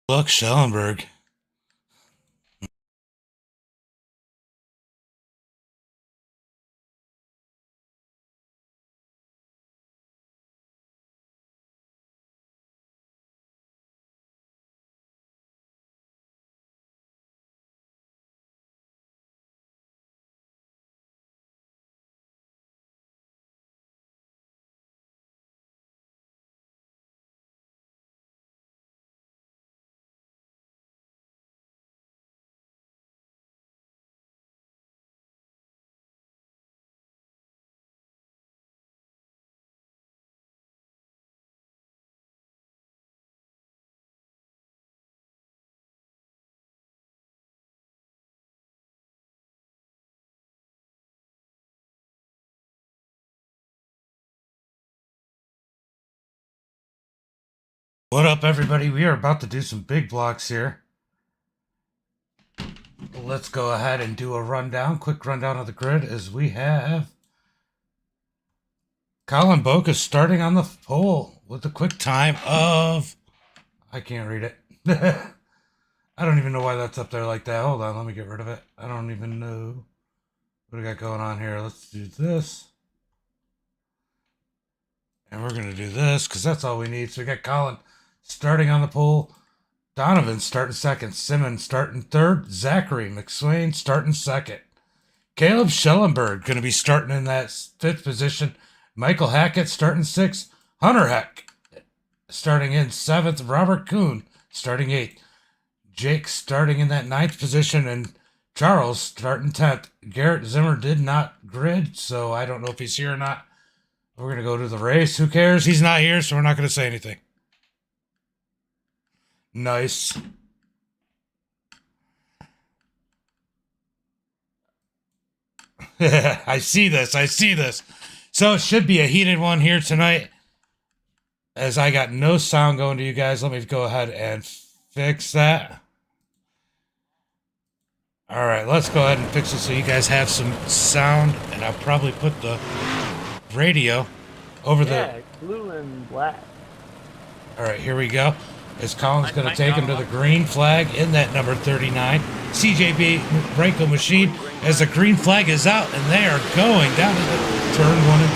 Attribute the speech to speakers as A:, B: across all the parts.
A: Look, Schellenberg. What up, everybody? We are about to do some big blocks here. Let's go ahead and do a rundown, quick rundown of the grid as we have Colin Bocas starting on the pole with a quick time of, I can't read it. I don't even know why that's up there like that. Hold on, let me get rid of it. I don't even know what we got going on here. Let's do this. And we're going to do this because that's all we need. So we got Colin starting on the pole. Donovan starting second. Simmons starting third. Zachary McSwain starting second. Caleb Schellenberg going to be starting in that fifth position. Michael Hackett starting sixth. Hunter Heck starting in seventh. Robert Kuhn starting eighth. Jake starting in that ninth position. And Charles starting 10th. Garrett Zimmer did not grid, so I don't know if he's here or not. We're going to go to the race. Who cares? He's not here, so we're not going to say anything. Nice. I see this. I see this. So it should be a heated one here tonight. As I got no sound going to you guys, let me go ahead and fix that. All right, let's go ahead and fix it so you guys have some sound. And I'll probably put the radio over the
B: blue and black.
A: All right, here we go. As Colin's going to take him to the green flag in that number 39 CJB Branco machine. As the green flag is out, and they are going down to the turn 1 and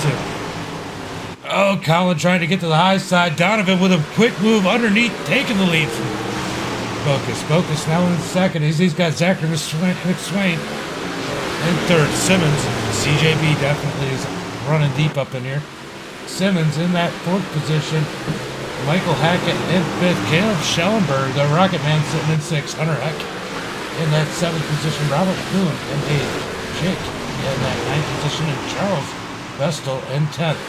A: 2. Oh, Colin trying to get to the high side. Donovan with a quick move underneath, taking the lead from Bocas. Bocas now in second. He's got Zachary McSwain in third. Simmons, CJB definitely is running deep up in here. Simmons in that fourth position. Michael Hackett in fifth. Caleb Schellenberg, the Rocket Man, sitting in sixth. Hunter Heck in that seventh position. Robert Kuhn in eighth. Jake in that ninth position. And Charles Vestal in 10th.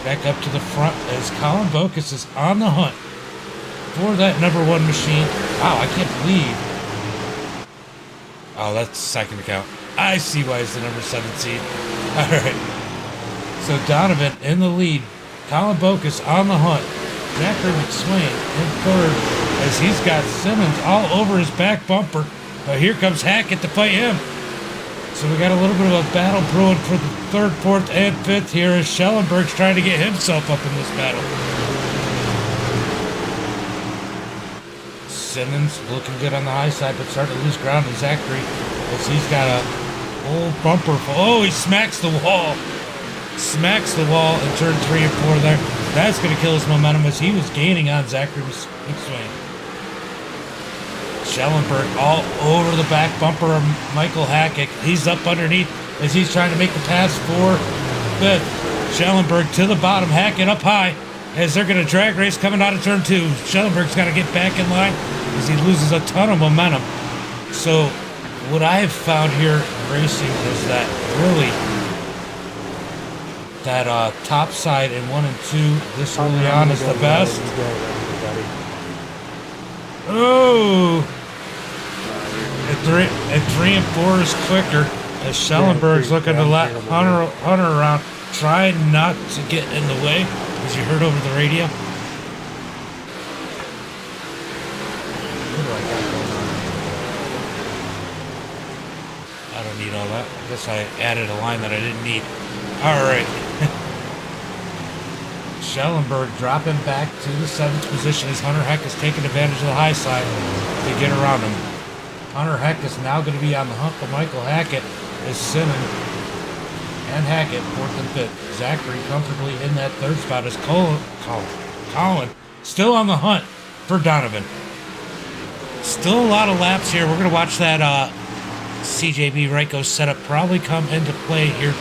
A: Back up to the front as Colin Bocas is on the hunt for that number 1 machine. Wow, I can't believe. Oh, that's second account. I see why it's the number 7 seed. All right. So Donovan in the lead. Colin Bocas on the hunt. Zachary McSwain in third as he's got Simmons all over his back bumper. But here comes Hackett to fight him. So we got a little bit of a battle brewing for the third, fourth, and fifth here as Schellenberg's trying to get himself up in this battle. Simmons looking good on the high side, but starting to lose ground to Zachary as he's got a old bumper. Oh, he smacks the wall. Smacks the wall in turn 3 and 4 there. That's going to kill his momentum as he was gaining on Zachary McSwain. Schellenberg all over the back bumper of Michael Hackett. He's up underneath as he's trying to make the pass for fifth. Schellenberg to the bottom. Hackett up high as they're going to drag race coming out of turn 2. Schellenberg's got to get back in line as he loses a ton of momentum. So what I have found here racing is that really that top side in 1 and 2 this early on is the best. Oh! At 3 and 4 is quicker as Schellenberg's looking to let Hunter around. Try not to get in the way as you heard over the radio. I don't need all that. I guess I added a line that I didn't need. All right. Schellenberg dropping back to the 7th position as Hunter Heck is taking advantage of the high side to get around him. Hunter Heck is now going to be on the hunt, but Michael Hackett is Simmons and Hackett 4th and 5th. Zachary comfortably in that 3rd spot as Colin still on the hunt for Donovan. Still a lot of laps here. We're going to watch that CJB Reiko setup probably come into play here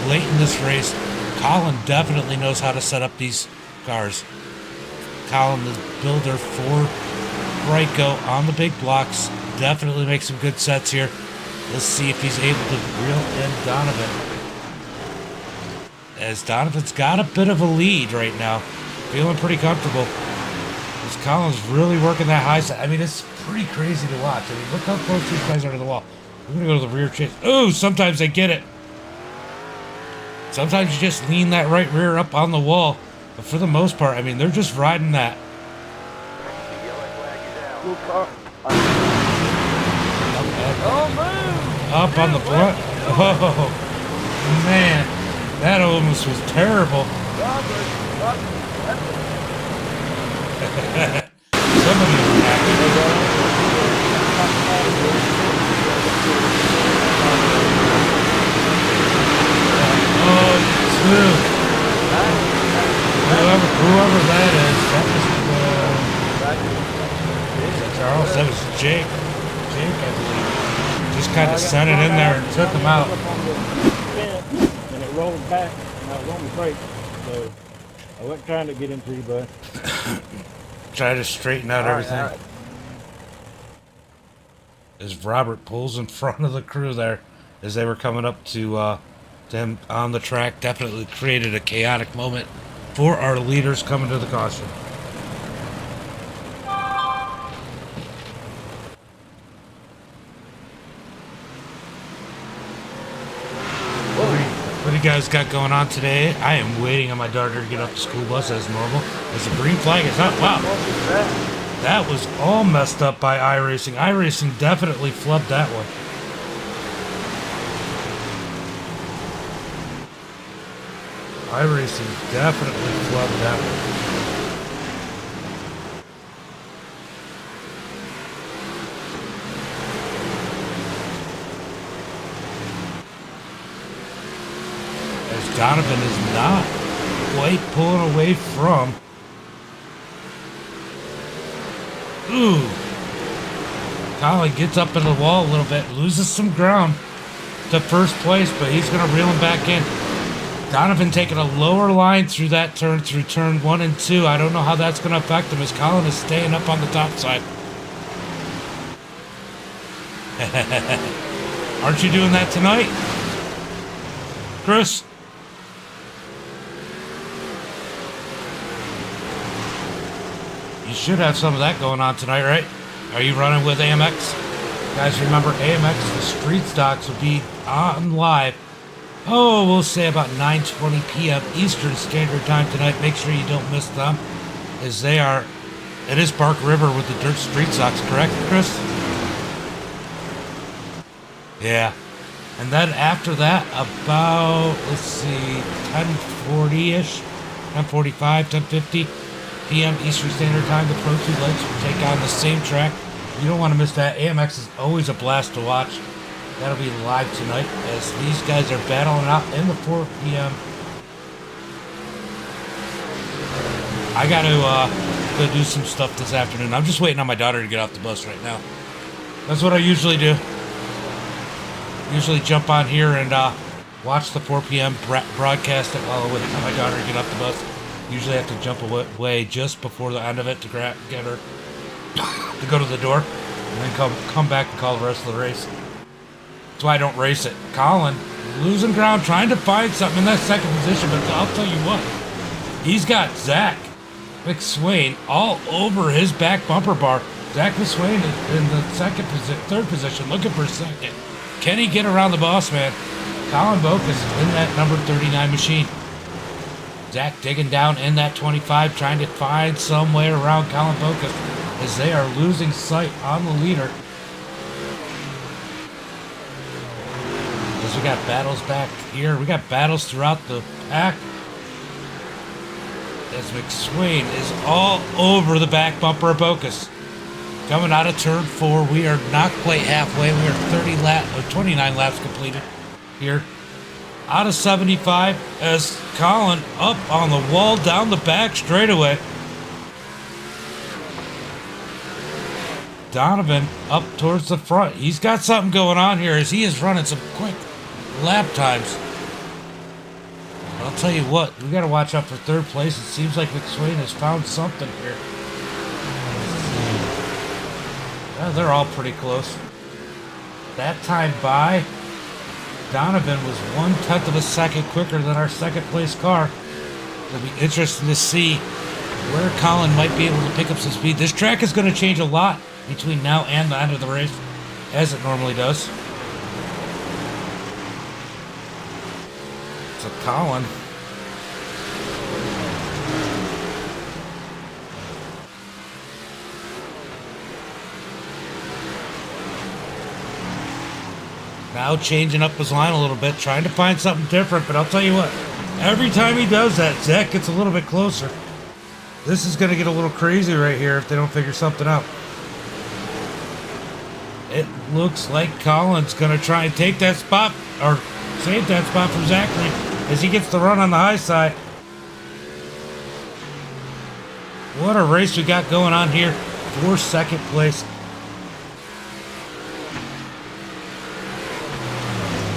A: late in this race. Colin definitely knows how to set up these cars. Colin, the builder for Reiko on the big blocks, definitely makes some good sets here. Let's see if he's able to reel in Donovan. As Donovan's got a bit of a lead right now. Feeling pretty comfortable. As Colin's really working that high side. I mean, it's pretty crazy to watch. I mean, look how close these guys are to the wall. We're going to go to the rear chase. Oh, sometimes they get it. Sometimes you just lean that right rear up on the wall. But for the most part, I mean, they're just riding that. Up on the front. Oh, man. That almost was terrible. Somebody was happy. Whoever that is, that was Charles, that was Jake. Jake, I believe. Just kind of sent it in there and took him out.
B: And it rolled back, and I was on the brake, so I wasn't trying to get into you, bud.
A: Try to straighten out everything. As Robert pulls in front of the crew there, as they were coming up to him on the track, definitely created a chaotic moment for our leaders coming to the caution. What do you guys got going on today? I am waiting on my daughter to get off the school bus as normal. As the green flag is up. Wow. That was all messed up by iRacing. iRacing definitely flubbed that one. iRacing definitely flubbed that one. As Donovan is not quite pulling away from. Ooh. Colin gets up in the wall a little bit, loses some ground to first place, but he's going to reel him back in. Donovan taking a lower line through that turn, through turn 1 and 2. I don't know how that's going to affect him as Colin is staying up on the top side. Aren't you doing that tonight, Chris? You should have some of that going on tonight, right? Are you running with AMX? Guys, remember AMX, the street stocks will be on live. Oh, we'll say about 9:20 p.m. Eastern Standard Time tonight. Make sure you don't miss them, as they are. It is Bark River with the dirt street stocks, correct, Chris? Yeah. And then after that, about, let's see, 10:40-ish, 10:45, 10:50 p.m. Eastern Standard Time, the Pro 2 legs will take on the same track. You don't want to miss that. AMX is always a blast to watch. That'll be live tonight as these guys are battling out in the 4 p.m. I got to go do some stuff this afternoon. I'm just waiting on my daughter to get off the bus right now. That's what I usually do. Usually jump on here and watch the 4 p.m. broadcast while I wait on my daughter to get off the bus. Usually have to jump away just before the end of it to get her to go to the door, and then come back and call the rest of the race. That's why I don't race it. Colin losing ground, trying to find something in that second position, but I'll tell you what, he's got Zach McSwain all over his back bumper bar. Zach McSwain is in the third position, looking for second. Can he get around the boss man? Colin Bokus in that number 39 machine. Zach digging down in that 25, trying to find some way around Colin Bokus as they are losing sight on the leader. As we got battles back here, we got battles throughout the pack. as McSwain is all over the back bumper of Bocas. Coming out of turn 4, we are not quite halfway. We are 29 laps completed here. Out of 75 as Colin up on the wall down the back straightaway. Donovan up towards the front. He's got something going on here as he is running some quick lap times. I'll tell you what, we got to watch out for third place. It seems like McSwain has found something here. They're all pretty close. That time by, Donovan was 1/10 of a second quicker than our second place car. It'll be interesting to see where Colin might be able to pick up some speed. This track is going to change a lot between now and the end of the race, as it normally does. So Colin. Now changing up his line a little bit, trying to find something different, but I'll tell you what, every time he does that, Zach gets a little bit closer. This is going to get a little crazy right here if they don't figure something out. It looks like Colin's going to try and take that spot, or save that spot from Zachary, as he gets the run on the high side. What a race we got going on here for second place.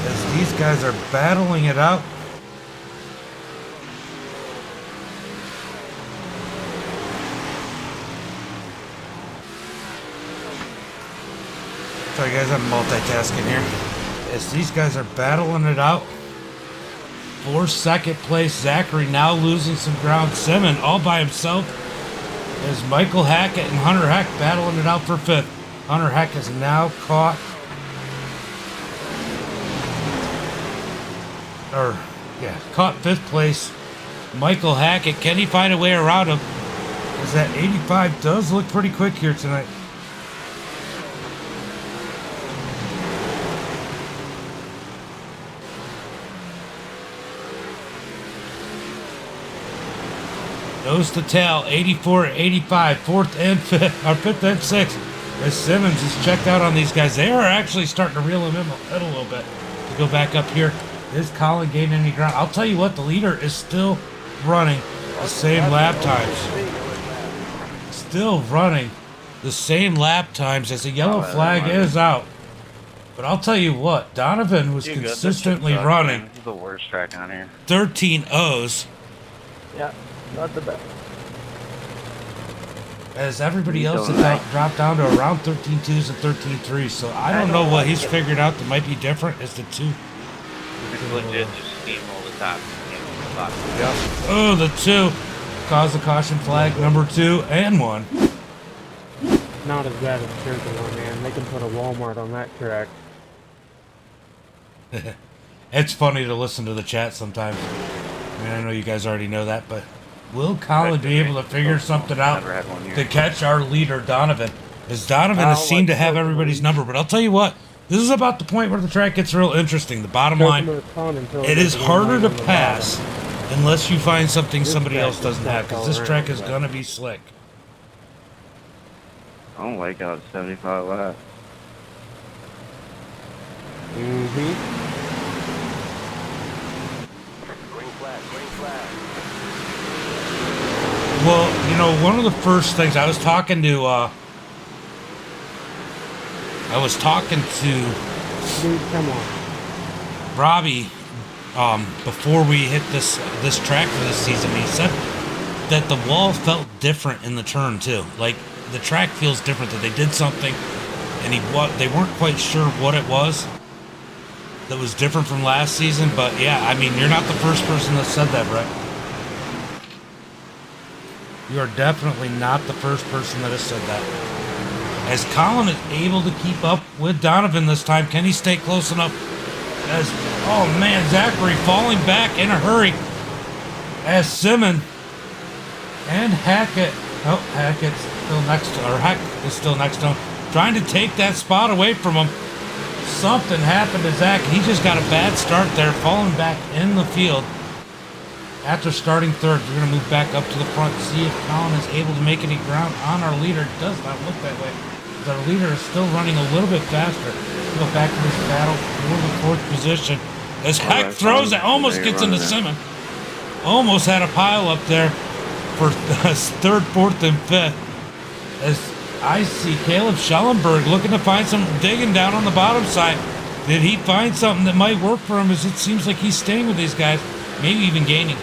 A: As these guys are battling it out. Sorry guys, I'm multitasking here. As these guys are battling it out for second place, Zachary now losing some ground. Simmons all by himself as Michael Hackett and Hunter Heck battling it out for fifth. Hunter Heck is now caught, caught fifth place. Michael Hackett, can he find a way around him? As that 85 does look pretty quick here tonight. Nose to tail, 84, 85, fourth and fifth, or fifth and sixth. As Simmons is checked out on these guys. They are actually starting to reel him in a little bit. To go back up here, is Colin gaining any ground? I'll tell you what, the leader is still running the same lap times. Still running the same lap times as the yellow flag is out. But I'll tell you what, Donovan was consistently running.
C: This is the worst track on here.
A: 13 O's.
B: Yeah. Not the best.
A: As everybody else has dropped down to around 13 twos and 13 threes. So I don't know what he's figured out that might be different as the two.
C: It's legit just steamroll the top.
A: Yep. Oh, the two. Cause the caution flag number 2 and 1.
B: Not as bad as Churchill, man. They can put a Walmart on that track.
A: It's funny to listen to the chat sometimes. I mean, I know you guys already know that, but will Colin be able to figure something out to catch our leader, Donovan? As Donovan has seemed to have everybody's number, but I'll tell you what, this is about the point where the track gets real interesting. The bottom line, it is harder to pass unless you find something somebody else doesn't have, because this track is going to be slick.
C: I don't like how it's 75 laps.
B: Mm-hmm.
A: Well, you know, one of the first things I was talking to,
B: Dude, come on.
A: Robbie, before we hit this track for this season. He said that the wall felt different in the turn too. Like the track feels different. That they did something, and they weren't quite sure what it was that was different from last season. But yeah, I mean, you're not the first person that said that, Brett. You are definitely not the first person that has said that. As Colin is able to keep up with Donovan this time, can he stay close enough? As, oh man, Zachary falling back in a hurry. As Simmons and Hackett, Hackett's still next to, or Hack is still next to him, trying to take that spot away from him. Something happened to Zach. He just got a bad start there, falling back in the field. After starting third, we're going to move back up to the front, see if Colin is able to make any ground on our leader. It does not look that way. Our leader is still running a little bit faster. We'll go back to this battle for the fourth position. As Heck throws it, almost gets into Simmons. Almost had a pile up there for third, fourth, and fifth. As I see Caleb Schellenberg looking to find some digging down on the bottom side. Did he find something that might work for him? As it seems like he's staying with these guys, maybe even gaining.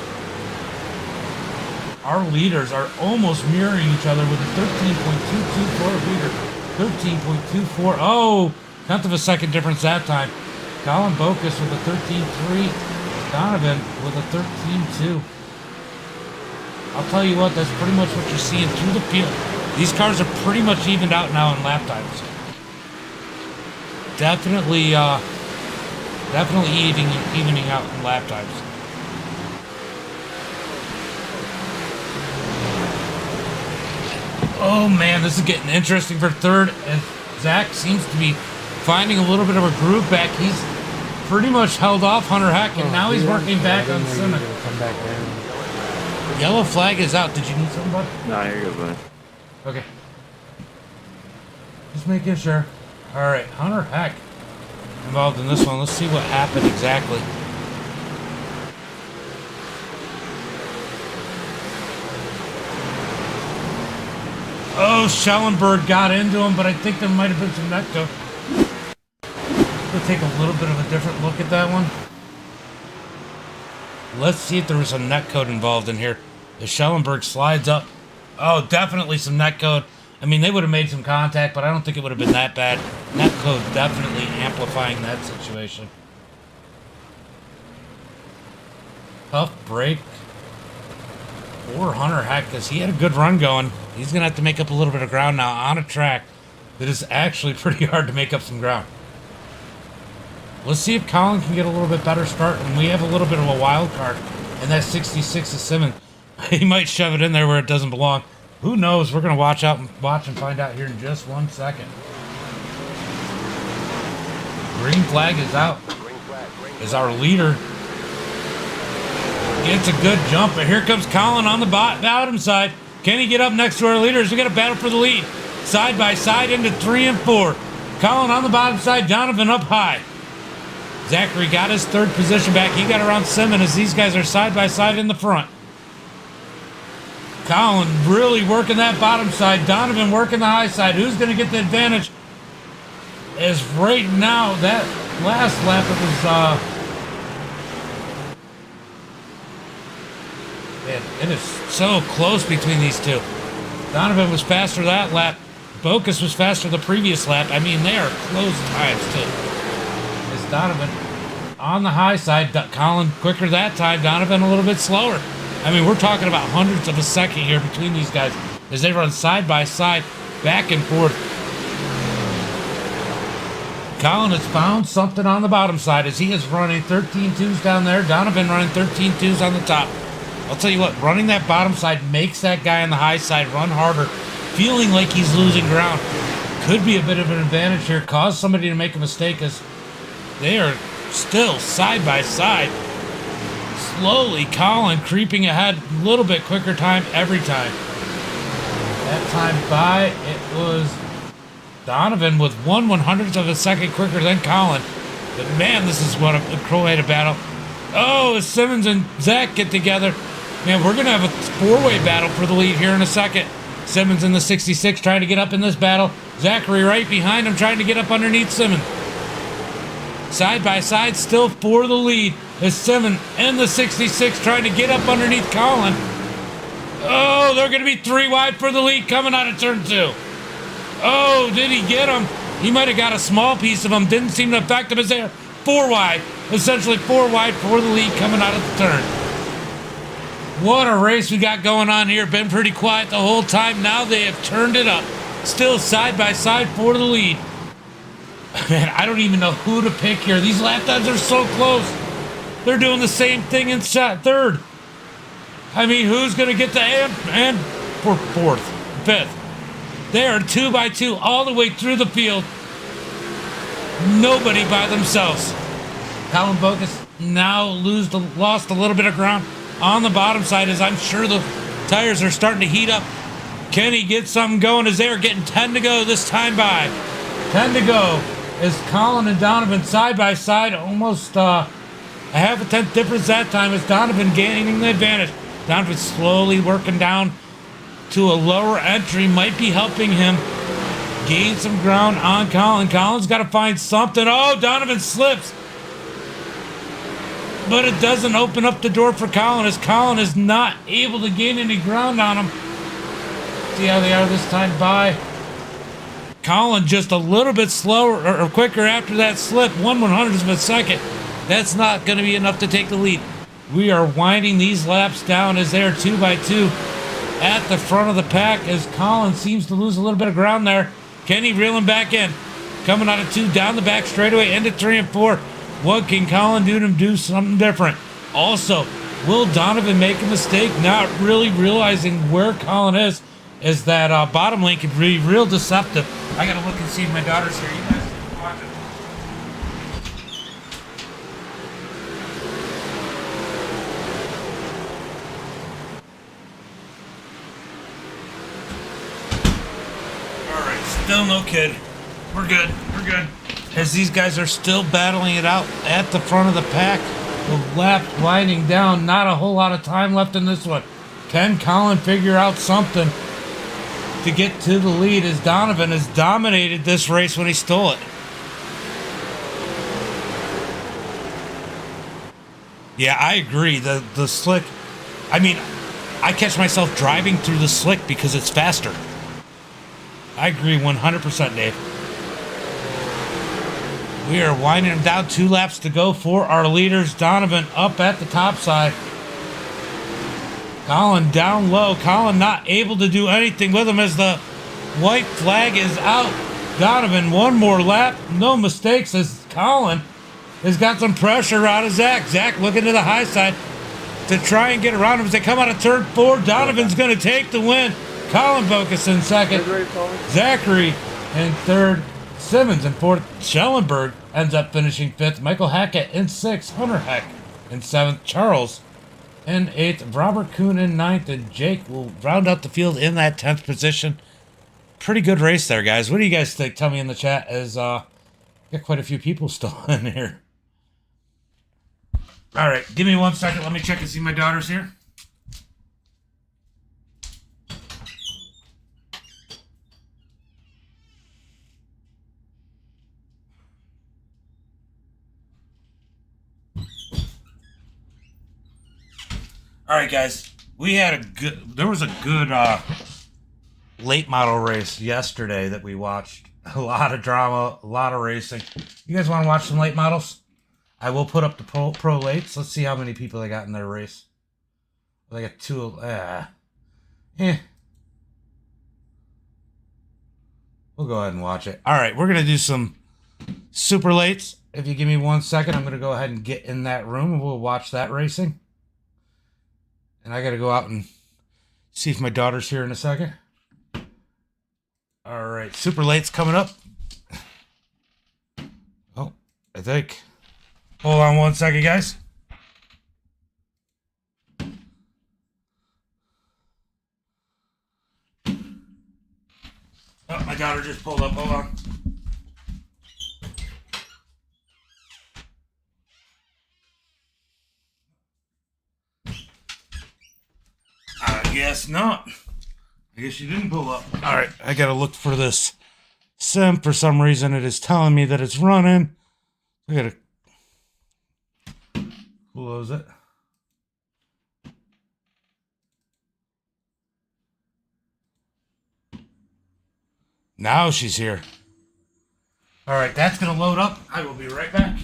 A: Our leaders are almost mirroring each other with a 13.224 leader. 13.24. Oh, tenth of a second difference that time. Colin Bocus with a 13.3. Donovan with a 13.2. I'll tell you what, that's pretty much what you're seeing through the field. These cars are pretty much evened out now in lap times. Definitely evening out in lap times. Oh man, this is getting interesting for third, and Zach seems to be finding a little bit of a groove back. He's pretty much held off Hunter Heck, and now he's working back on Simmons. Yellow flag is out. Did you need something, bud?
C: No, you're good, bud.
A: Okay. Just making sure. All right, Hunter Heck involved in this one. Let's see what happened exactly. Oh, Schellenberg got into him, but I think there might have been some netcode. We'll take a little bit of a different look at that one. Let's see if there was some netcode involved in here. As Schellenberg slides up. Oh, definitely some netcode. I mean, they would have made some contact, but I don't think it would have been that bad. Netcode definitely amplifying that situation. Tough break for Hunter Heck, because he had a good run going. He's going to have to make up a little bit of ground now on a track that is actually pretty hard to make up some ground. Let's see if Colin can get a little bit better start, and we have a little bit of a wild card. And that 66 is Simmons. He might shove it in there where it doesn't belong. Who knows? We're going to watch and find out here in just 1 second. Green flag is out. As our leader gets a good jump, but here comes Colin on the bottom side. Can he get up next to our leaders? We got a battle for the lead. Side by side into 3 and 4. Colin on the bottom side, Donovan up high. Zachary got his third position back. He got around Simmons as these guys are side by side in the front. Colin really working that bottom side. Donovan working the high side. Who's going to get the advantage? As right now, that last lap, it was... it is so close between these two. Donovan was faster that lap. Bocus was faster the previous lap. I mean, they are close times, too. It's Donovan on the high side. Colin quicker that time. Donovan a little bit slower. I mean, we're talking about hundredths of a second here between these guys as they run side by side, back and forth. Colin has found something on the bottom side as he is running 13.2s down there. Donovan running 13.2s on the top. I'll tell you what, running that bottom side makes that guy on the high side run harder, feeling like he's losing ground. Could be a bit of an advantage here, cause somebody to make a mistake as they are still side by side. Slowly, Colin creeping ahead, a little bit quicker time every time. That time by, it was Donovan with 1/100th of a second quicker than Colin. But man, this is what a Crow-headed battle. Oh, as Simmons and Zach get together, man, we're going to have a four-way battle for the lead here in a second. Simmons in the 66 trying to get up in this battle. Zachary right behind him trying to get up underneath Simmons. Side by side, still for the lead. As Simmons in the 66 trying to get up underneath Colin. Oh, they're going to be 3 wide for the lead coming out of turn 2. Oh, did he get him? He might have got a small piece of him. Didn't seem to affect him as they're 4 wide. Essentially 4 wide for the lead coming out of the turn. What a race we got going on here. Been pretty quiet the whole time. Now they have turned it up. Still side by side for the lead. Man, I don't even know who to pick here. These lap times are so close. They're doing the same thing in third. I mean, who's going to get the and for fourth, fifth? They are 2 by 2 all the way through the field. Nobody by themselves. Colin Bocus now lost a little bit of ground on the bottom side as I'm sure the tires are starting to heat up. Kenny gets something going as they're getting 10 to go this time by. 10 to go as Colin and Donovan side by side, almost a half a tenth difference that time as Donovan gaining the advantage. Donovan slowly working down to a lower entry, might be helping him gain some ground on Colin. Colin's got to find something. Oh, Donovan slips. But it doesn't open up the door for Colin as Colin is not able to gain any ground on him. See how they are this time by. Colin just a little bit slower or quicker after that slip. 1/100th of a second. That's not going to be enough to take the lead. We are winding these laps down as they are 2 by 2 at the front of the pack as Colin seems to lose a little bit of ground there. Kenny reeling back in. Coming out of 2 down the back straightaway into 3 and 4. What can Colin do to do something different? Also, will Donovan make a mistake? Not really realizing where Colin is that bottom lane could be real deceptive. I gotta look and see if my daughter's here. You guys keep watching. All right, still no kid. We're good. We're good. As these guys are still battling it out at the front of the pack. The lap winding down. Not a whole lot of time left in this one. Can Colin figure out something to get to the lead as Donovan has dominated this race when he stole it? Yeah, I agree. The slick, I mean, I catch myself driving through the slick because it's faster. I agree 100%, Dave. We are winding them down. 2 laps to go for our leaders. Donovan up at the top side. Colin down low. Colin not able to do anything with him as the white flag is out. Donovan, one more lap. No mistakes as Colin has got some pressure out of Zach. Zach looking to the high side to try and get around him as they come out of turn 4. Donovan's going to take the win. Colin Bokus in second. Zachary in third. Simmons in fourth. Schellenberg ends up finishing fifth. Michael Hackett in sixth. Hunter Heck in seventh. Charles in eighth. Robert Kuhn in ninth. And Jake will round out the field in that 10th position. Pretty good race there, guys. What do you guys think? Tell me in the chat as got quite a few people still in here. All right, give me 1 second. Let me check and see my daughter's here. All right, guys. We had there was a good late model race yesterday that we watched. A lot of drama, a lot of racing. You guys want to watch some late models? I will put up the pro lates. Let's see how many people they got in their race. They got 2. We'll go ahead and watch it. All right, we're going to do some super lates. If you give me 1 second, I'm going to go ahead and get in that room and we'll watch that racing. And I got to go out and see if my daughter's here in a second. All right, super late's coming up. Oh, I think. Hold on 1 second, guys. Oh, my daughter just pulled up. Hold on. I guess not. I guess you didn't pull up. All right, I got to look for this sim. For some reason, it is telling me that it's running. I got to close it. Now she's here. All right, that's going to load up. I will be right back.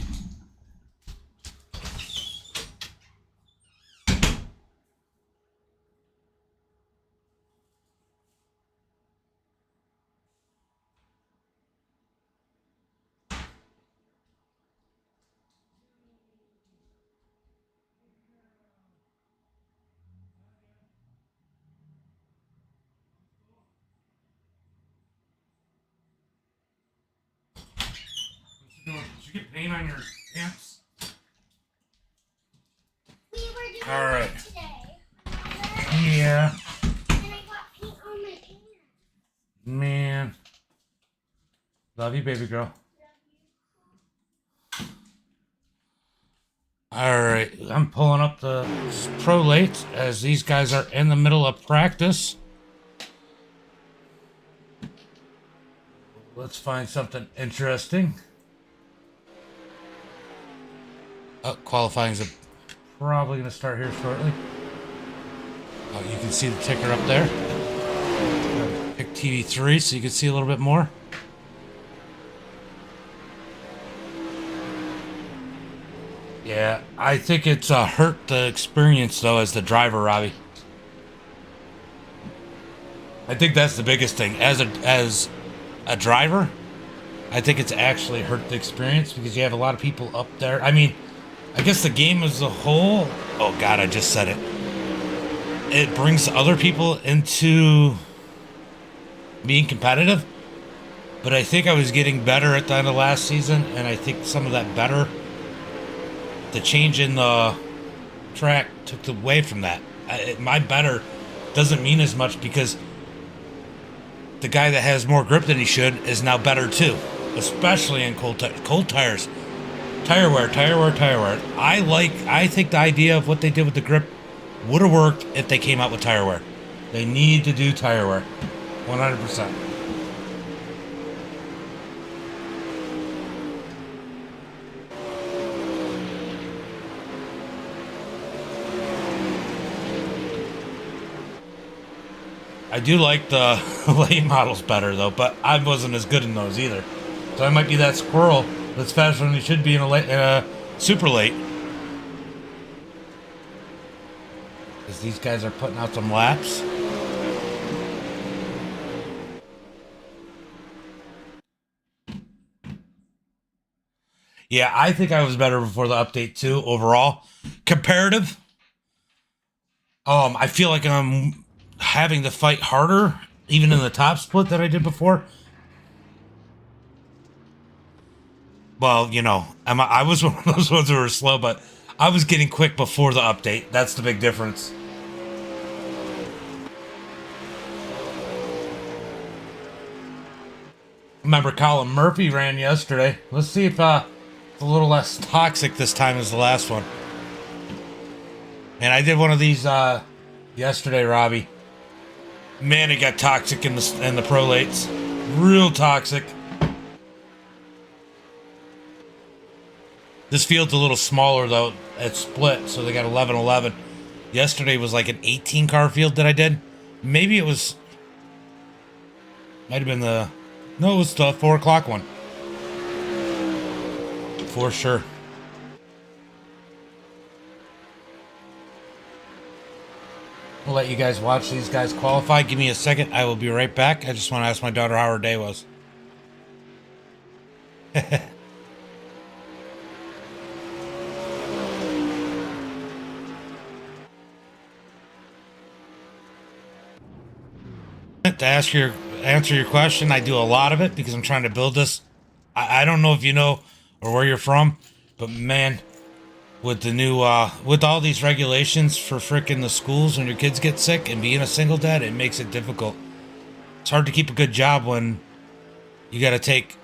A: Did you get paint on your pants?
D: We were doing
A: All right.
D: that today.
A: Yeah.
D: And I got paint on my hand.
A: Man. Love you, baby girl. Alright, I'm pulling up the pro late as these guys are in the middle of practice. Let's find something interesting. Qualifying's probably going to start here shortly. Oh, you can see the ticker up there. Pick TV3 so you can see a little bit more. Yeah, I think it's hurt the experience though as the driver, Robbie. I think that's the biggest thing. As a driver, I think it's actually hurt the experience because you have a lot of people up there. I mean, I guess the game as a whole. Oh God, I just said it. It brings other people into being competitive, but I think I was getting better at the end of last season, and I think some of that better. The change in the track took away from that. My better doesn't mean as much because the guy that has more grip than he should is now better too, especially in cold tires. Tire wear. I think the idea of what they did with the grip would have worked if they came out with tire wear. They need to do tire wear, 100%. I do like the late models better though, but I wasn't as good in those either. So I might be that squirrel that's faster than he should be in a super late. Because these guys are putting out some laps. Yeah, I think I was better before the update too, overall. Comparative. I feel like I'm having to fight harder, even in the top split that I did before. Well, you know, I was one of those ones who were slow, but I was getting quick before the update. That's the big difference. Remember Colin Murphy ran yesterday. Let's see if it's a little less toxic this time as the last one. And I did one of these yesterday, Robbie. Man, it got toxic in the pro lates. Real toxic. This field's a little smaller though. It's split, so they got 11-11. Yesterday was like an 18 car field that I did. Maybe it was. Might have been the. No, it was the 4 o'clock one. For sure. We'll let you guys watch these guys qualify. Give me a second. I will be right back. I just want to ask my daughter how her day was. To answer your question, I do a lot of it because I'm trying to build this. I don't know if you know or where you're from, but man, with the new with all these regulations for frickin' the schools when your kids get sick and being a single dad, it makes it difficult. It's hard to keep a good job when you got to take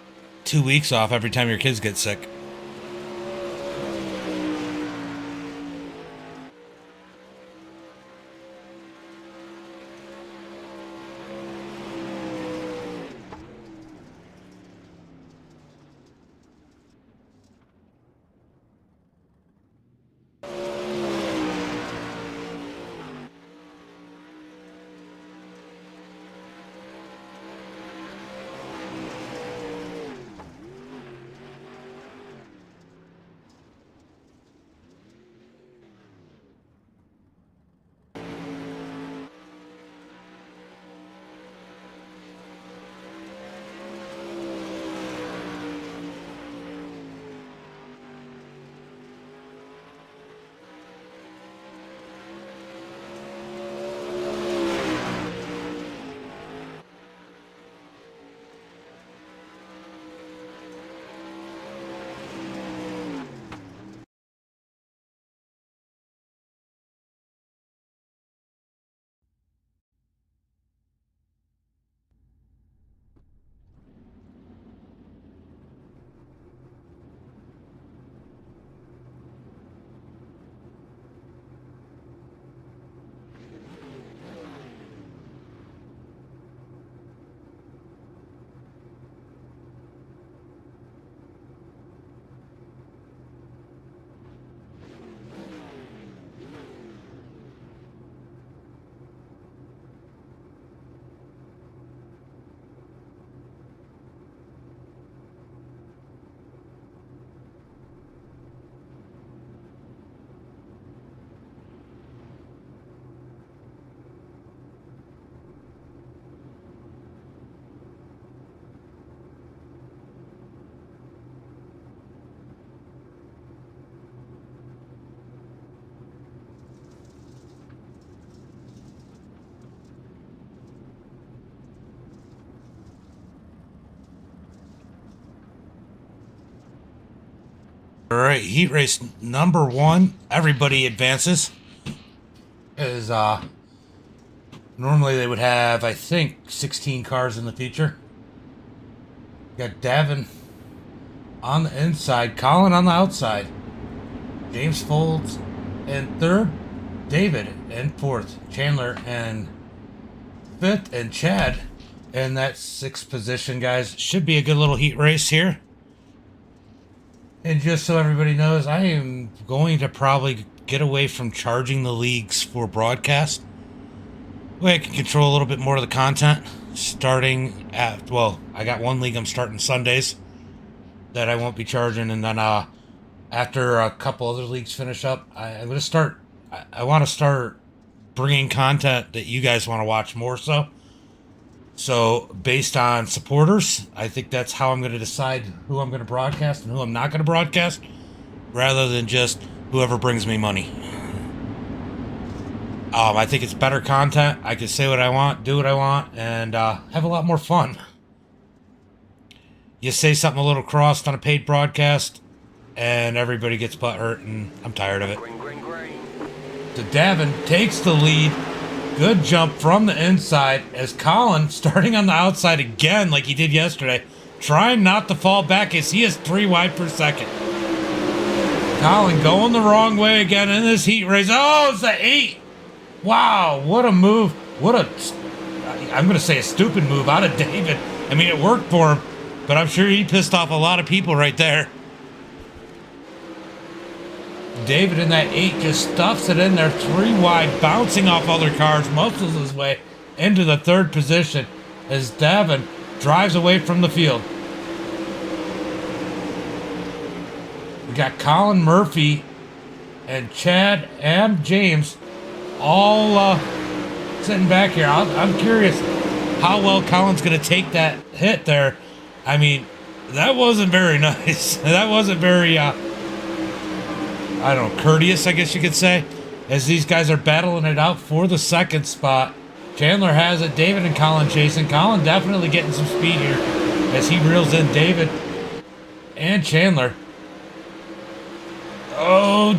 A: 2 weeks off every time your kids get sick. All right, heat race number 1. Everybody advances. Is normally they would have, I think, 16 cars in the feature. Got Davin on the inside, Colin on the outside, James Folds in 3rd, David in 4th, Chandler in 5th, and Chad in that 6th position, guys. Should be a good little heat race here. And just so everybody knows, I am going to probably get away from charging the leagues for broadcast. Way I can control a little bit more of the content. Starting at, well, I got one league I'm starting Sundays that I won't be charging. And then after a couple other leagues finish up, I'm going to start, I want to start bringing content that you guys want to watch more so. So based on supporters, I think that's how I'm going to decide who I'm going to broadcast and who I'm not going to broadcast, rather than just whoever brings me money. I think it's better content. I can say what I want, do what I want, and have a lot more fun. You say something a little crossed on a paid broadcast, and everybody gets butthurt, and I'm tired of it. So Davin takes the lead. Good jump from the inside as Colin, starting on the outside again like he did yesterday, trying not to fall back as he is 3 wide per second. Colin going the wrong way again in this heat race. Oh, it's the 8. Wow, what a move. What a, I'm going to say a stupid move out of David. I mean, it worked for him, but I'm sure he pissed off a lot of people right there. David in that 8 just stuffs it in there 3 wide, bouncing off other cars, muscles his way into the 3rd position as Davin drives away from the field. We got Colin Murphy and Chad and James all sitting back here. I'm curious how well Colin's going to take that hit there. I mean, that wasn't very nice. That wasn't very... I don't know, courteous, I guess you could say, as these guys are battling it out for the 2nd spot. Chandler has it, David and Colin chasing. Colin definitely getting some speed here as he reels in David and Chandler. Oh,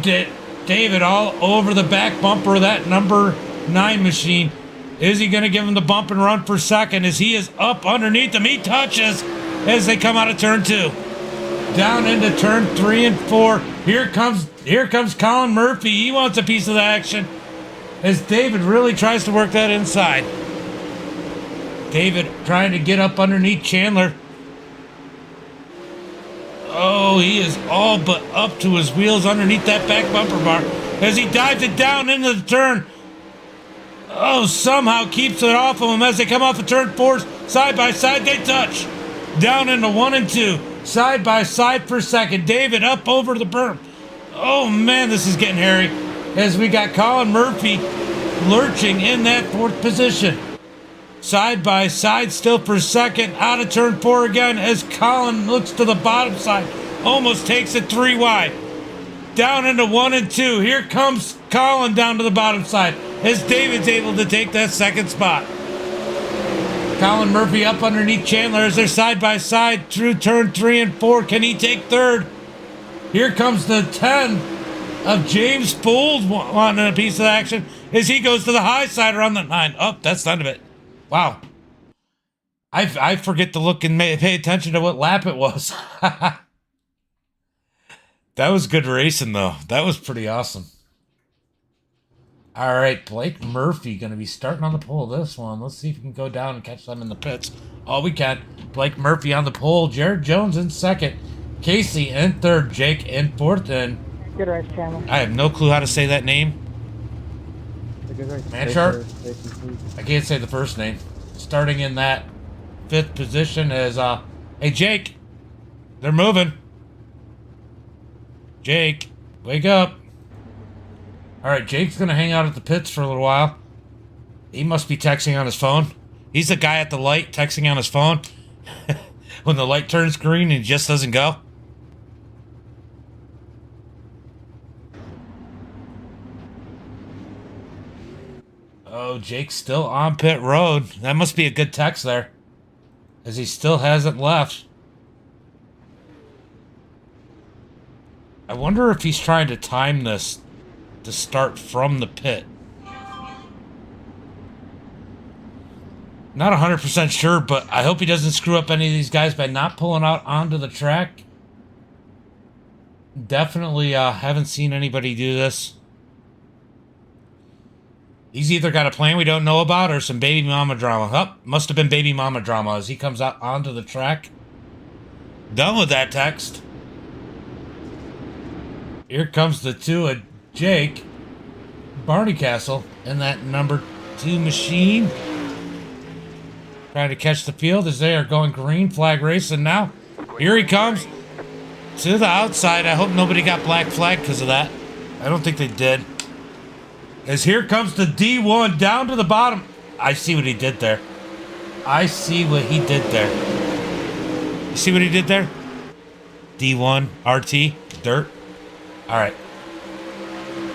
A: David all over the back bumper of that number 9 machine. Is he going to give him the bump and run for 2nd as he is up underneath him? He touches as they come out of turn 2. Down into turn 3 and 4. Here comes Colin Murphy. He wants a piece of the action as David really tries to work that inside. David trying to get up underneath Chandler. Oh, he is all but up to his wheels underneath that back bumper bar as he dives it down into the turn. Oh, somehow keeps it off of him as they come off of turn 4. Side by side, they touch. Down into 1 and 2. Side by side for 2nd. David up over the berm. Oh, man, this is getting hairy as we got Colin Murphy lurching in that 4th position. Side by side still for 2nd. Out of turn 4 again as Colin looks to the bottom side. Almost takes it 3 wide. Down into 1 and 2. Here comes Colin down to the bottom side as David's able to take that 2nd spot. Colin Murphy up underneath Chandler as they're side by side through turn 3 and 4. Can he take 3rd? Here comes the 10 of James Fould wanting a piece of action as he goes to the high side around the 9. Oh, that's the end of it. Wow. I forget to look and pay attention to what lap it was. That was good racing, though. That was pretty awesome. All right, Blake Murphy going to be starting on the pole this one. Let's see if we can go down and catch them in the pits. Oh, we can. Blake Murphy on the pole. Jared Jones in 2nd. Casey in 3rd. Jake in 4th. And
E: good race, Chandler.
A: I have no clue how to say that name. Manchart? I can't say the first name. Starting in that 5th position is, hey, Jake. They're moving. Jake, wake up. All right, Jake's going to hang out at the pits for a little while. He must be texting on his phone. He's the guy at the light texting on his phone. When the light turns green and he just doesn't go. Oh, Jake's still on pit road. That must be a good text there, as he still hasn't left. I wonder if he's trying to time this to start from the pit. Not 100% sure, but I hope he doesn't screw up any of these guys by not pulling out onto the track. Definitely haven't seen anybody do this. He's either got a plan we don't know about or some baby mama drama. Oh, must have been baby mama drama as he comes out onto the track. Done with that text. Here comes the two of Jake Barneycastle in that number 2 machine. Trying to catch the field as they are going green flag racing now. Here he comes to the outside. I hope nobody got black flag because of that. I don't think they did. As here comes the D1 down to the bottom. I see what he did there. I see what he did there. You see what he did there? D1, RT, dirt. All right.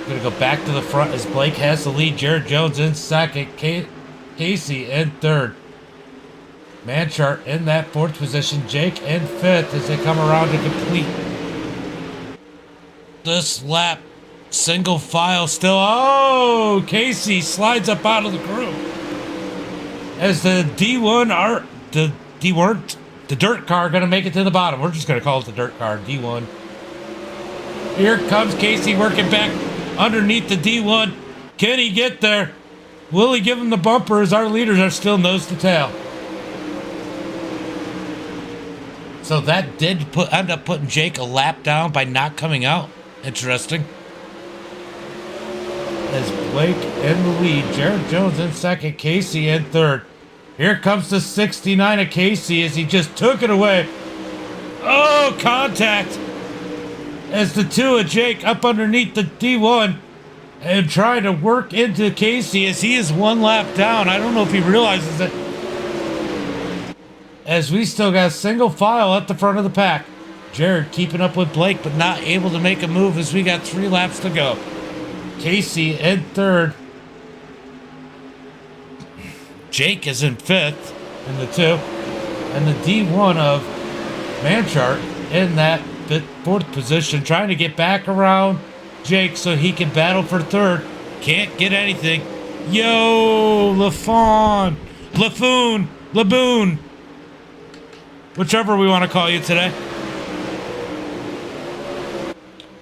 A: Gonna go back to the front as Blake has the lead. Jared Jones in second. Casey in third. Manchart in that 4th position. Jake in 5th as they come around to complete this lap. Single file still. Oh, Casey slides up out of the group as the D1 are the dirt car gonna make it to the bottom. We're just gonna call it the dirt car, D1. Here comes Casey working back underneath the D1. Can he get there? Will he give him the bumper as our leaders are still nose to tail? So that did end up putting Jake a lap down by not coming out. Interesting. As Blake in the lead, Jared Jones in second, Casey in third. Here comes the 69 of Casey as he just took it away. Oh, contact! As the 2 of Jake up underneath the D1 and trying to work into Casey as he is 1 lap down. I don't know if he realizes it. As we still got single file at the front of the pack. Jared keeping up with Blake but not able to make a move as we got 3 laps to go. Casey in third. Jake is in 5th in the 2. And the D1 of Manchart in that 4th position, trying to get back around Jake so he can battle for 3rd. Can't get anything. Yo, Laboon. Whichever we want to call you today.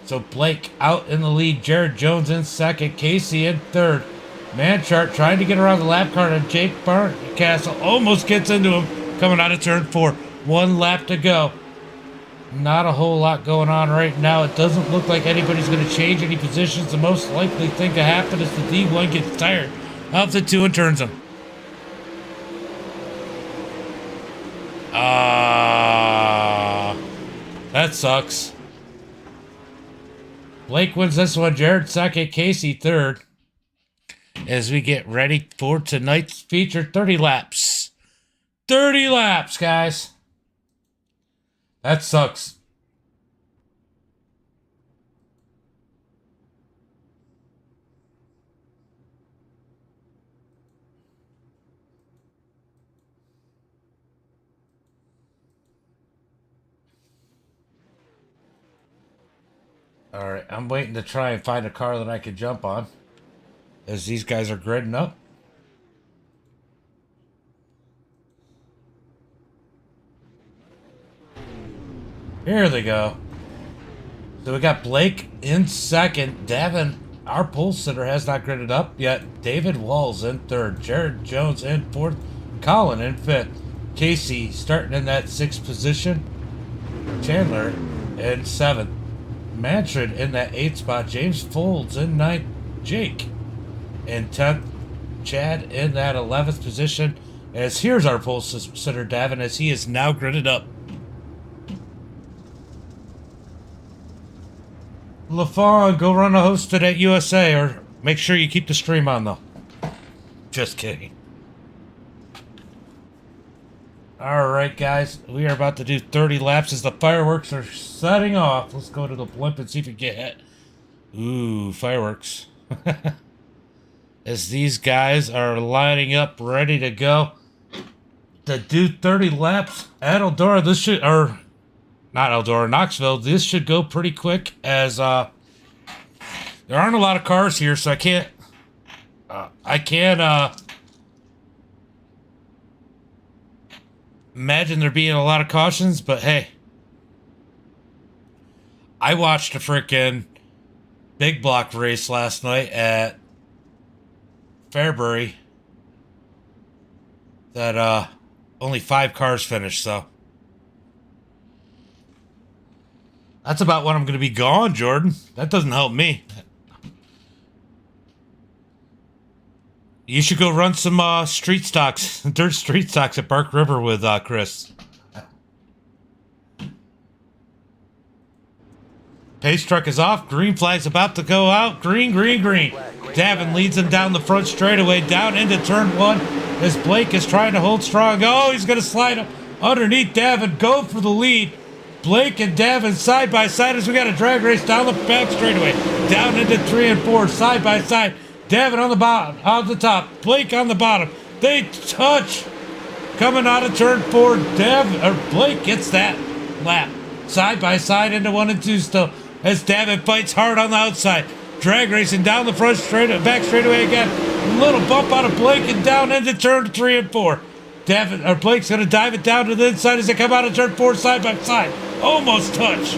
A: So Blake out in the lead. Jared Jones in second. Casey in third. Manchart trying to get around the lap car, and Jake Barneycastle almost gets into him coming out of turn 4. 1 lap to go. Not a whole lot going on right now. It doesn't look like anybody's going to change any positions. The most likely thing to happen is the D1 gets tired of the 2 and turns him. That sucks. Blake wins this one. Jared second. Casey third. As we get ready for tonight's feature, 30 laps. 30 laps, guys. That sucks. All right, I'm waiting to try and find a car that I could jump on as these guys are gridding up. Here they go. So we got Blake in second. Davin, our pole sitter, has not gridded up yet. David Walls in third. Jared Jones in fourth. Colin in fifth. Casey starting in that 6th position. Chandler in 7th. Manfred in that 8th spot. James Folds in 9th. Jake in 10th. Chad in that 11th position. As here's our pole sitter, Davin, as he is now gridded up. LaFawn, go run a hosted at USA, or make sure you keep the stream on, though. Just kidding. Alright, guys. We are about to do 30 laps as the fireworks are setting off. Let's go to the blimp and see if we get hit. Ooh, fireworks. As these guys are lining up, ready to go. To do 30 laps at Eldora, this should... Or not Eldora, Knoxville. This should go pretty quick as there aren't a lot of cars here, so I can't imagine there being a lot of cautions, but hey, I watched a freaking big block race last night at Fairbury that only 5 cars finished, so that's about when I'm going to be gone, Jordan. That doesn't help me. You should go run some street stocks, dirt street stocks at Bark River with Chris. Pace truck is off. Green flag's about to go out. Green, green, green. Davin leads him down the front straightaway, down into turn 1 as Blake is trying to hold strong. Oh, he's going to slide up underneath Davin. Go for the lead. Blake and Davin side by side as we got a drag race down the back straightaway. Down into 3 and 4, side by side. Davin on the bottom, on the top. Blake on the bottom. They touch. Coming out of turn 4, Blake gets that lap. Side by side into 1 and 2 still. As Davin fights hard on the outside. Drag racing down the front back straightaway again. Little bump out of Blake and down into turn 3 and 4. Blake's going to dive it down to the inside as they come out of turn 4 side by side. Almost touch.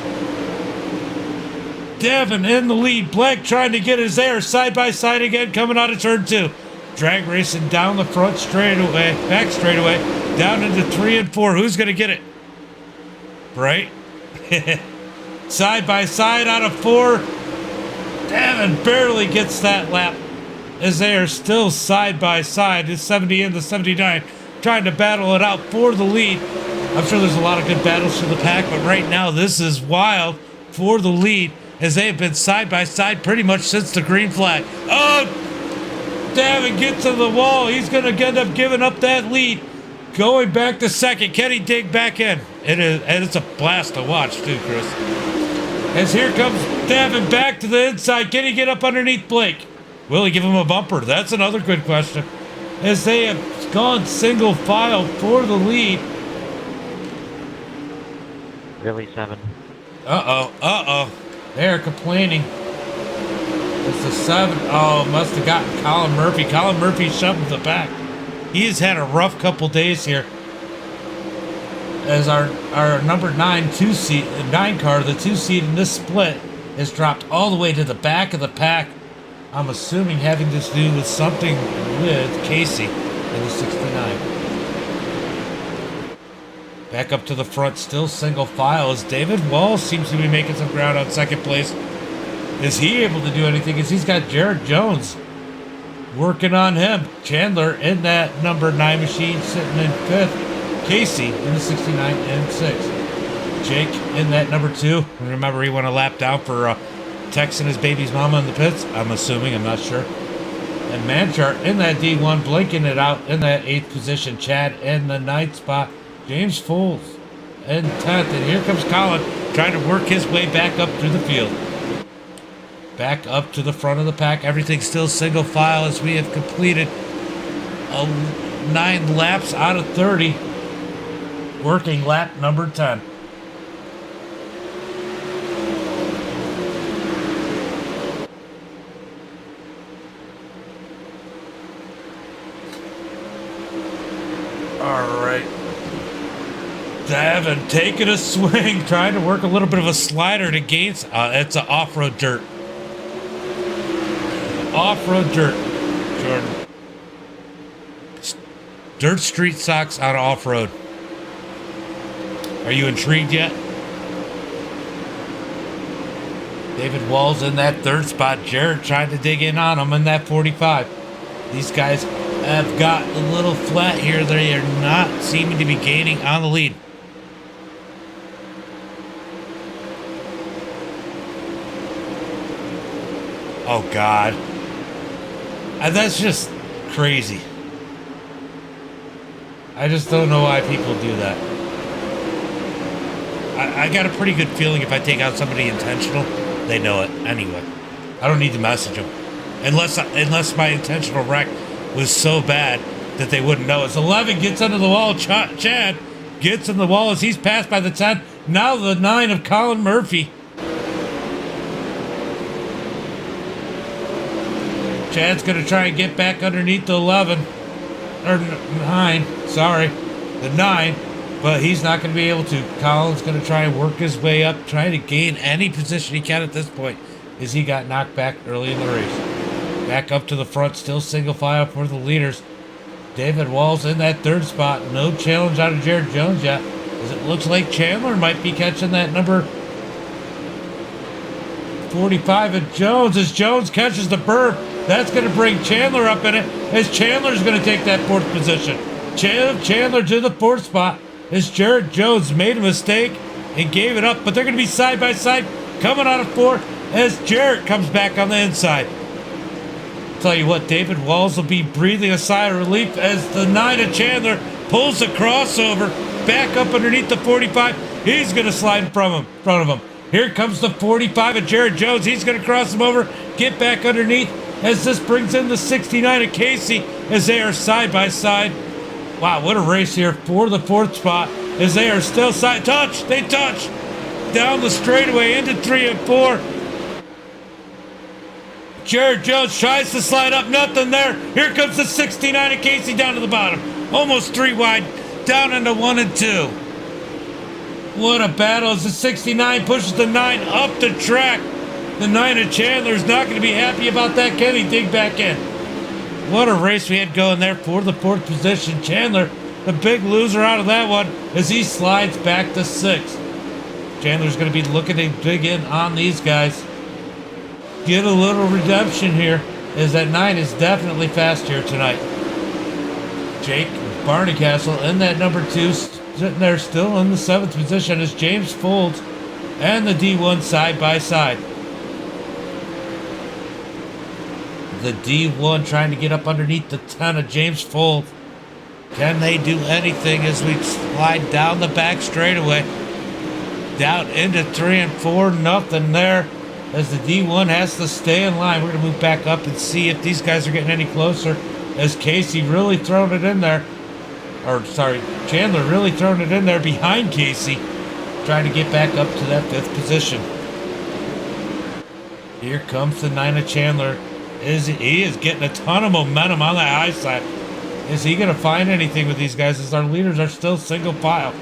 A: Davin in the lead. Blake trying to get his air side by side again coming out of turn 2. Drag racing down the front straightaway, back straightaway, down into 3 and 4. Who's going to get it? Right? Side by side out of 4. Davin barely gets that lap as they are still side by side. It's 70 into 79, trying to battle it out for the lead. I'm sure there's a lot of good battles for the pack, but right now this is wild for the lead as they have been side by side pretty much since the green flag. Oh, Davin gets to the wall. He's going to end up giving up that lead. Going back to second. Can he dig back in? And it's a blast to watch too, Chris. As here comes Davin back to the inside. Can he get up underneath Blake? Will he give him a bumper? That's another good question. As they have gone single file for the lead.
E: Really, 7.
A: Uh-oh. They're complaining. It's the 7. Oh, must have gotten Colin Murphy. Colin Murphy shoved the back. He has had a rough couple days here. As our number 9 car, the 2 seed in this split, has dropped all the way to the back of the pack. I'm assuming having this to do with something with Casey in the 69. Back up to the front, still single file as David Walls seems to be making some ground on second place. Is he able to do anything? As he's got Jared Jones working on him. Chandler in that number 9 machine sitting in 5th. Casey in the 69 and 6. Jake in that number 2. Remember, he went a lap down for texting his baby's mama in the pits. I'm assuming, I'm not sure. And Manchart in that D1, blinking it out in that 8th position. Chad in the 9th spot. James Foles in 10th. And here comes Colin trying to work his way back up through the field. Back up to the front of the pack. Everything's still single file as we have completed 9 laps out of 30. Working lap number 10. All right. Davin taking a swing, trying to work a little bit of a slider to gain. It's an off-road dirt. Off-road dirt, Jordan. Dirt street socks on off-road. Are you intrigued yet? David Walls in that 3rd spot. Jared trying to dig in on him in that 45. These guys have got a little flat here. They are not seeming to be gaining on the lead. Oh, God. That's just crazy. I just don't know why people do that. I got a pretty good feeling if I take out somebody intentional, they know it anyway. I don't need to message them. Unless my intentional wreck was so bad that they wouldn't know. As 11 gets under the wall, Chad gets in the wall as he's passed by the 10. Now the 9 of Colin Murphy. Chad's going to try and get back underneath the 11. Or 9, sorry. The 9. But he's not going to be able to. Colin's going to try and work his way up, trying to gain any position he can at this point, as he got knocked back early in the race. Back up to the front, still single file for the leaders. David Walls in that 3rd spot. No challenge out of Jared Jones yet, as it looks like Chandler might be catching that number 45 of Jones, as Jones catches the burp. That's going to bring Chandler up in it, as Chandler's going to take that 4th position. Chandler to the 4th spot, as Jared Jones made a mistake and gave it up, but they're going to be side by side coming out of 4 as Jarrett comes back on the inside. Tell you what, David Walls will be breathing a sigh of relief as the 9 of Chandler pulls the crossover back up underneath the 45. He's going to slide in front of him. Here comes the 45 of Jared Jones. He's going to cross him over, get back underneath, as this brings in the 69 of Casey as they are side by side. Wow, what a race here for the 4th spot, as they are still side. They touch down the straightaway into 3 and 4. Jared Jones tries to slide up, nothing there. Here comes the 69 of Casey down to the bottom. Almost 3 wide, down into 1 and 2. What a battle as the 69 pushes the 9 up the track. The 9 of Chandler is not going to be happy about that. Can he dig back in? What a race we had going there for the 4th position. Chandler, the big loser out of that one, as he slides back to 6th. Chandler's going to be looking to dig in on these guys. Get a little redemption here, as that 9 is definitely fast here tonight. Jake Barneycastle in that number 2, sitting there still in the 7th position, as James Folds and the D1 side by side. The D1 trying to get up underneath the 10 of James Folds. Can they do anything as we slide down the back straightaway? Down into 3 and 4, nothing there, as the D1 has to stay in line. We're going to move back up and see if these guys are getting any closer, as Casey really throwing it in there. Or, sorry, Chandler really throwing it in there behind Casey, trying to get back up to that 5th position. Here comes the 9 of Chandler. He is getting a ton of momentum on that high side. Is he going to find anything with these guys, as our leaders are still single file?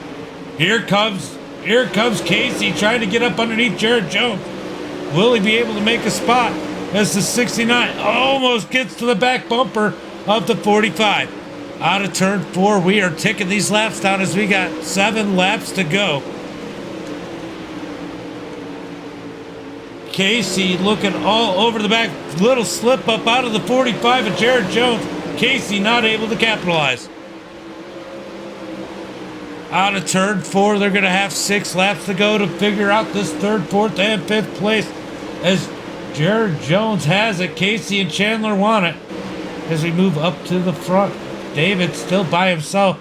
A: Here comes Casey trying to get up underneath Jared Jones. Will he be able to make a spot, as the 69 almost gets to the back bumper of the 45? Out of turn 4, we are ticking these laps down, as we got 7 laps to go. Casey looking all over the back. Little slip up out of the 45 of Jared Jones. Casey not able to capitalize. Out of turn 4, they're going to have 6 laps to go to figure out this 3rd, 4th, and 5th place, as Jared Jones has it. Casey and Chandler want it. As we move up to the front, David still by himself.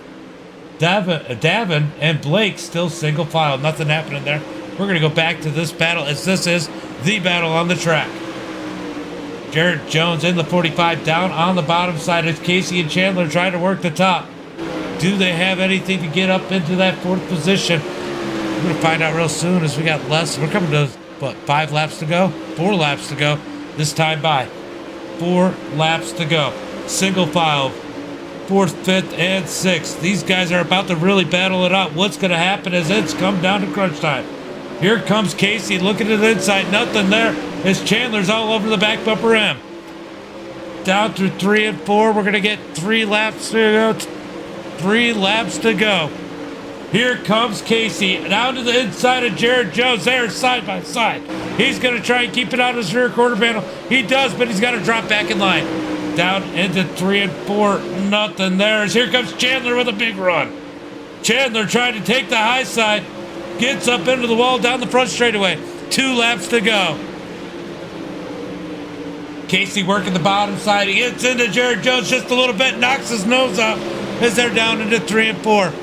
A: Davin and Blake still single file. Nothing happening there. We're going to go back to this battle, as this is the battle on the track. Jared Jones in the 45, down on the bottom side, as Casey and Chandler try to work the top. Do they have anything to get up into that 4th position? We're going to find out real soon, as we got less. We're coming to, 5 laps to go? 4 laps to go this time by. 4 laps to go. Single file, 4th, 5th, and 6th. These guys are about to really battle it out. What's going to happen as it's come down to crunch time? Here comes Casey looking to the inside. Nothing there, as Chandler's all over the back bumper M. Down through 3 and 4. We're going to get 3 laps to go. 3 laps to go. Here comes Casey down to the inside of Jared Jones. They are side by side. He's going to try and keep it out of his rear quarter panel. He does, but he's got to drop back in line. Down into 3 and 4. Nothing there. As here comes Chandler with a big run. Chandler trying to take the high side. Gets up into the wall down the front straightaway. 2 laps to go. Casey working the bottom side. He gets into Jared Jones just a little bit. Knocks his nose up as they're down into 3 and 4.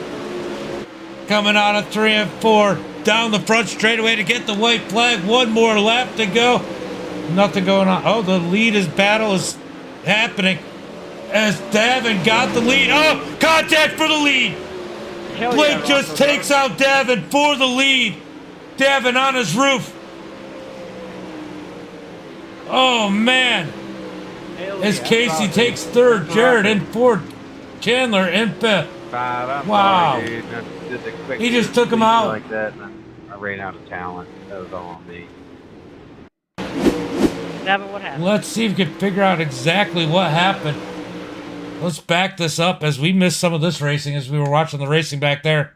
A: Coming out of 3 and 4. Down the front straightaway to get the white flag. 1 more lap to go. Nothing going on. Oh, the lead is battle is happening as Davin got the lead. Oh, contact for the lead.
B: Hell
A: Blake
B: yeah,
A: just
B: Rocco,
A: takes out Davin for the lead. Davin on his roof. Oh, man.
B: Hell
A: As
B: yeah,
A: Casey
B: Rocco.
A: takes third,
B: That's
A: Jared
B: Rocco.
A: in fourth, Chandler in fifth.
C: I'm
A: Wow.
C: sorry, dude. I didn't expect
A: He
C: you
A: just
C: to
A: took him
C: leave me
A: out.
C: like that, and I ran out of talent. That was all on me.
E: Davin, what happened?
A: Let's see if we can figure out exactly what happened. Let's back this up as we missed some of this racing as we were watching the racing back there.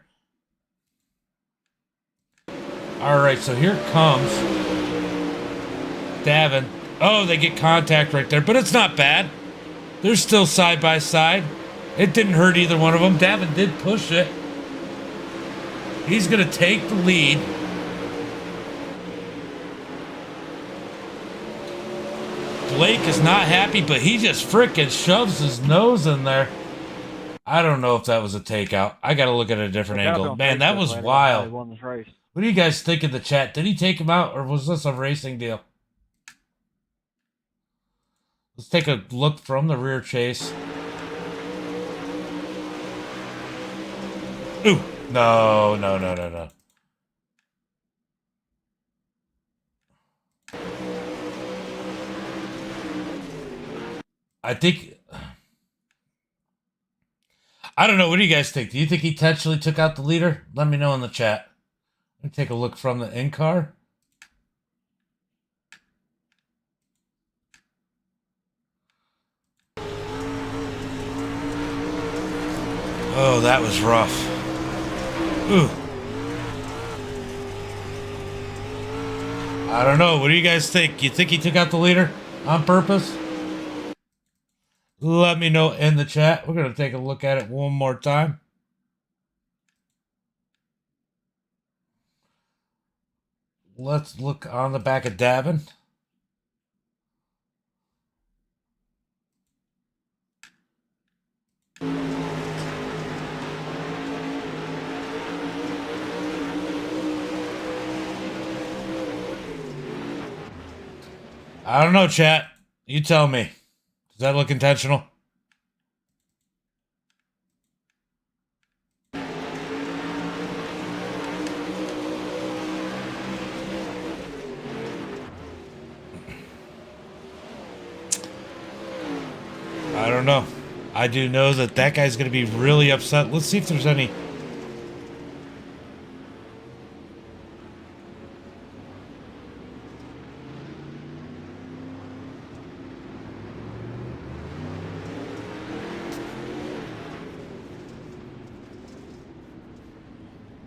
A: All right, so here comes Davin. Oh, they get contact right there, but it's not bad. They're still side by side. It didn't hurt either one of them. Davin did push it. He's going to take the lead. Blake is not happy, but he just frickin' shoves his nose in there. I don't know if that was a takeout. I got to look at a different angle. Man, that was wild.
B: Won this race.
A: What do you guys think in the chat? Did he take him out, or was this a racing deal? Let's take a look from the rear chase. Ooh, no. I don't know. What do you guys think? Do you think he intentionally took out the leader? Let me know in the chat. Let me take a look from the in-car. Oh, that was rough. Ooh. I don't know. What do you guys think? You think he took out the leader on purpose? Let me know in the chat. We're going to take a look at it one more time. Let's look on the back of Davin. I don't know, chat. You tell me. Does that look intentional? I don't know. I do know that that guy's going to be really upset. Let's see if there's any...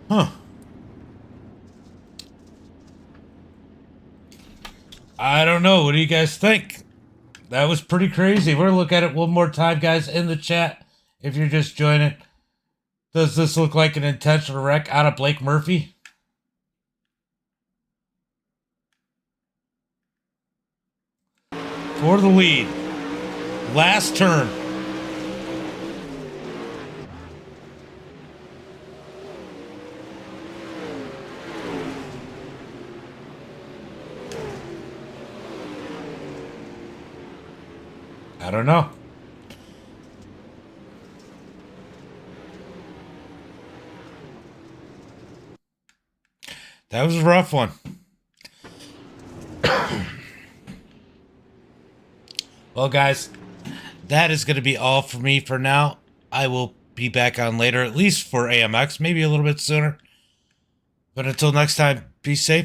A: Huh. I don't know. What do you guys think? That was pretty crazy. We're going to look at it one more time, guys, in the chat. If you're just joining. Does this look like an intentional wreck out of Blake Murphy? For the lead. Last turn. I don't know. That was a rough one. Well, guys, that is going to be all for me for now. I will be back on later, at least for AMX, maybe a little bit sooner. But until next time, be safe.